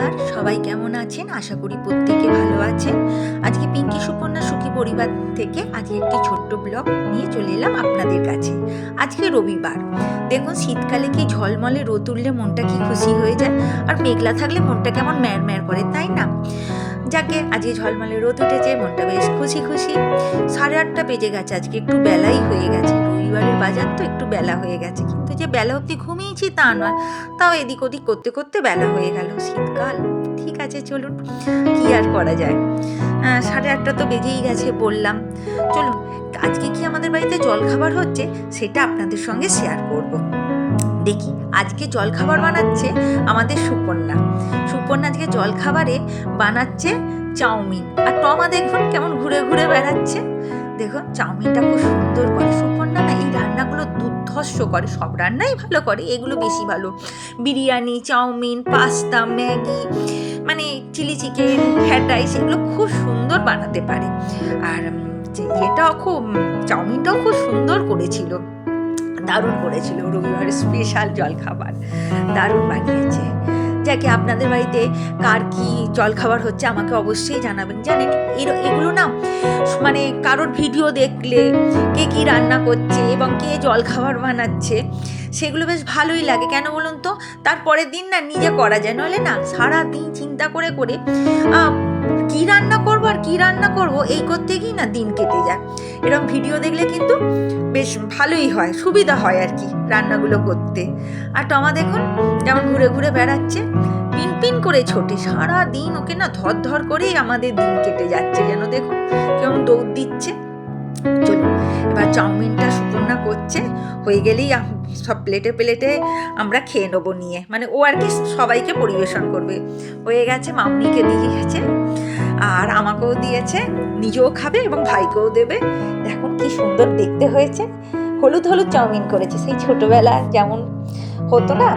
নমস্কার, সবাই কেমন আছেন? আশা করি প্রত্যেকে ভালো আছেন। আজকে পিঙ্কি সুপর্ণা সুখী পরিবার থেকে আজকে একটি ছোট্ট ব্লগ নিয়ে চলে এলাম আপনাদের কাছে। আজকে রবিবার, দেখুন শীতকালে কি ঝলমলে রোদ উঠলে মনটা কি খুশি হয়ে যায়, আর মেঘলা থাকলে মনটা কেমন ম্যার ম্যার করে, তাই না? যাকে আজকে ঝলমলে রোদ উঠেছে, মনটা বেশ খুশি খুশি। 8:30 বেজে গেছে, আজকে একটু বেলাই হয়ে গেছে। রবিবারের বাজার তো একটু বেলা হয়ে গেছে, কিন্তু যে বেলা অবধি ঘুমিয়েছি তা নয়, তাও এদিক ওদিক করতে করতে বেলা হয়ে গেল। শীতকাল, ঠিক আছে চলুন, কি আর করা যায়। 8:30 তো বেজেই গেছে বললাম। চলুন, আজকে কি আমাদের বাড়িতে জলখাবার হচ্ছে সেটা আপনাদের সঙ্গে শেয়ার করব। দেখি, আজকে জলখাবার বানাচ্ছে আমাদের সুপর্ণা আজকে জলখাবারে বানাচ্ছে চাউমিন। আর টমা দেখুন কেমন ঘুরে ঘুরে বেড়াচ্ছে। দেখুন চাউমিনটা খুব সুন্দর করে সুপর্ণা, না এই রান্নাগুলো দুর্ধর্ষ করে, সব রান্নাই ভালো করে, এগুলো বেশি ভালো। বিরিয়ানি, চাউমিন, পাস্তা, ম্যাগি, মানে চিলি চিকেন, ফ্রাইড রাইস, এগুলো খুব সুন্দর বানাতে পারে। আর এটাও খুব, চাউমিনটাও খুব সুন্দর করেছিল, দারুণ করেছিল। রবিবারের স্পেশাল জলখাবার দারুণ বানিয়েছে। যাকে আপনাদের বাড়িতে কার কি জলখাবার হচ্ছে আমাকে অবশ্যই জানাবেন। জানেন এগুলো না, মানে কারোর ভিডিও দেখলে কে কি রান্না করছে এবং কে জলখাবার বানাচ্ছে, সেগুলো বেশ ভালোই লাগে। কেন বলুন তো, তারপরের দিন না নিজে করা যায়, নইলে না সারা দিন চিন্তা করে করে কি রান্না করবো আর কি রান্না করবো এই করতে গিয়ে না দিন কেটে যায়। এরকম ভিডিও দেখলে কিন্তু বেশ ভালোই হয়, সুবিধা হয় আর কি রান্নাগুলো করতে। আর টমা দেখুন কেমন ঘুরে ঘুরে বেড়াচ্ছে, পিন পিন করে ছোটে সারা দিন, ওকে না ধর ধর করেই আমাদের দিন কেটে যাচ্ছে, যেন দেখুন কেমন দৌড় দিচ্ছে। চলুন, এবার চাউমিনটা সুপর্ণা করছে, হয়ে গেলেই সব প্লেটে প্লেটে আমরা খেয়ে নেবো নিয়ে, মানে ও আর কি সবাইকে পরিবেশন করবে। হয়ে গেছে, মামনিকে দিয়েছে আর আমাকেও দিয়েছে, নিজেও খাবে এবং ভাইকেও দেবে। দেখুন কি সুন্দর দেখতে হয়েছে, হলুদ হলুদ চাউমিন করেছে, সেই ছোটবেলা যেমন হতো না,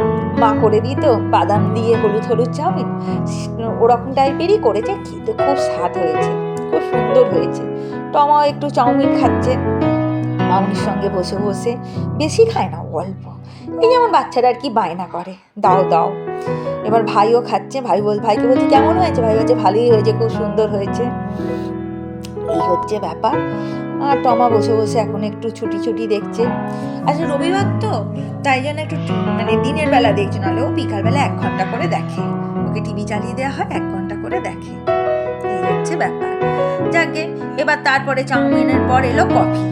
মা করে দিত বাদাম দিয়ে হলুদ হলুদ চাউমিন, ওরকম টাইপেরই করেছে। খেতে খুব স্বাদ হয়েছে, খুব সুন্দর হয়েছে। টমাও একটু চাউমিন খাচ্ছে মামনির সঙ্গে বসে বসে, বেশি খায় না, অল্প, এই যেমন বাচ্চারা আর কি বায়না করে, দাও দাও। এবার ভাইও খাচ্ছে, ভাইকে বলছি কেমন হয়েছে, ভাই বলছে ভালোই হয়েছে, খুব সুন্দর হয়েছে। এই হচ্ছে ব্যাপার। আর টমা বসে বসে এখন একটু ছুটি ছুটি দেখছে। আচ্ছা রবিবার তো, তাই জন্য একটু মানে দিনের বেলা দেখছে, নাহলে ও বিকালবেলা 1 ঘন্টা করে দেখে, ওকে টিভি চালিয়ে দেওয়া হয়, 1 ঘন্টা করে দেখে। এই হচ্ছে ব্যাপার। যাকে এবার তারপরে চাউমিনের পর এলো কফি।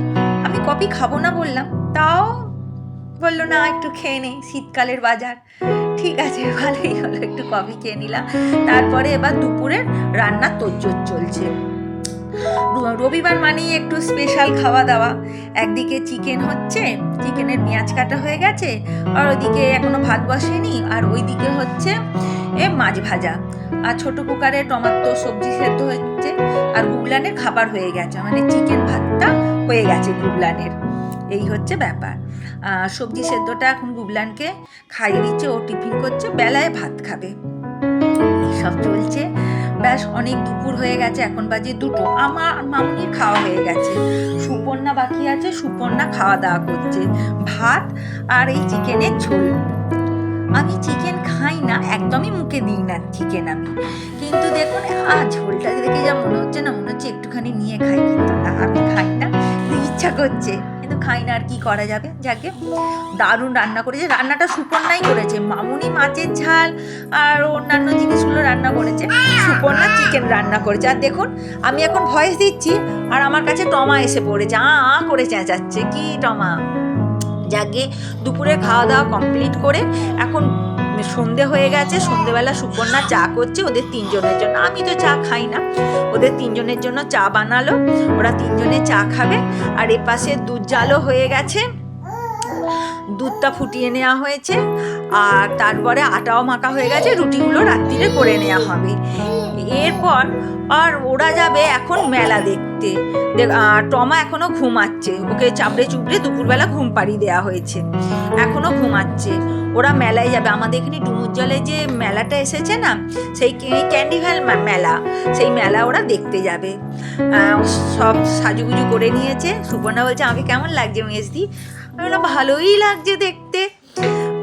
আমি কফি খাবো না বললাম, তাও বললো না একটু খেয়ে নেই, শীতকালের বাজার। ঠিক আছে, ভালোই হলো, একটু কফি খেয়ে নিলাম। তারপরে এবার দুপুরের রান্নার তোড়জোড় চলছে। রবিবার মানেই একটু স্পেশাল খাওয়া দাওয়া। একদিকে চিকেন হচ্ছে, চিকেনের পেঁয়াজ কাটা হয়ে গেছে, আর ওইদিকে এখনো ভাত বসেনি, আর ওইদিকে হচ্ছে মাছ ভাজা, আর ছোট কুকারে টমাটো সবজি সেদ্ধ হচ্ছে, আর গুগলানের খাবার হয়ে গেছে, মানে চিকেন ভাতটা হয়ে গেছে গুগলানের। এই হচ্ছে ব্যাপার। সবজি সেদ্ধটা এখন গুগলানকে খাইয়ে দিচ্ছে, ও টিফিন করছে, বেলায় ভাত খাবে। এইসব চলছে। ব্যাস অনেক দুপুর হয়ে গেছে, এখন বাজে 2টো। আমার মামনির খাওয়া হয়ে গেছে, সুপর্ণা বাকি আছে, সুপর্ণা খাওয়া দাওয়া করছে, ভাত আর এই চিকেনের ঝোল। আমি চিকেন খাই না, একদমই মুখে দিই না চিকেন আমি, কিন্তু দেখুন ঝোলটা দেখে যা মনে হচ্ছে না, মনে হচ্ছে একটুখানি নিয়ে খাই, কিন্তু না আমি খাই না, ইচ্ছা করছে কিন্তু খাই না, আর কি করা যাবে। যাকে দারুণ রান্না করেছে, রান্নাটা সুপর্ণাই করেছে। মামুনি মাছের ঝাল আর অন্যান্য জিনিসগুলো রান্না করেছে, সুপর্ণা চিকেন রান্না করেছে। আর দেখুন আমি এখন ভয়েস দিচ্ছি আর আমার কাছে টমা এসে পড়েছে, করে চেঁচাচ্ছে, কি টমা। যাকে দুপুরে খাওয়া দাওয়া কমপ্লিট করে এখন সন্ধে হয়ে গেছে, সন্ধেবেলা সুপর্ণা চা করছে ওদের 3 জনের জন্য। আমি তো চা খাই না, ওদের 3 জনের জন্য চা বানালো, ওরা 3 জনে চা খাবে। আর এপাশে দুধ জালও হয়ে গেছে, দুধটা ফুটিয়ে নেওয়া হয়েছে, আর তারপরে আটাও মাখা হয়ে গেছে, রুটিগুলো রাত্রিরে করে নেওয়া হবে। এরপর আর ওরা যাবে এখন মেলা দেখতে। টমা এখনো ঘুমাচ্ছে, ওকে চাপড়ে চুপড়ে দুপুরবেলা ঘুম পাড়িয়ে দেওয়া হয়েছে, এখনো ঘুমাচ্ছে। ওরা মেলায় যাবে, আমাদের এখানে ডুমুর জলে যে মেলাটা এসেছে না, সেই ক্যান্ডিভ্যাল মেলা, সেই মেলা ওরা দেখতে যাবে। সব সাজুগুজু করে নিয়েছে। সুপর্ণা বলছে আমাকে কেমন লাগছে মেজদি, আমি বললাম ভালোই লাগছে দেখতে।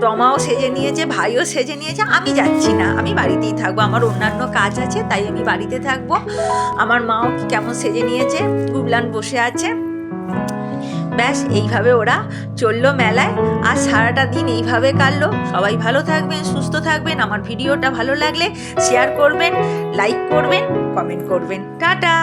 রমাও সেজে নিয়েছে, ভাইও সেজে নিয়েছে। আমি যাচ্ছি না, আমি বাড়িতেই থাকবো, আমার অন্যান্য কাজ আছে, তাই আমি বাড়িতে থাকবো। আমার মাও কেমন সেজে নিয়েছে, গুবলান বসে আছে। ব্যাস এইভাবে ওরা চললো মেলায়, আর সারাটা দিন এইভাবে কাটলো। সবাই ভালো থাকবেন, সুস্থ থাকবেন। আমার ভিডিওটা ভালো লাগলে শেয়ার করবেন, লাইক করবেন, কমেন্ট করবেন। টাটা।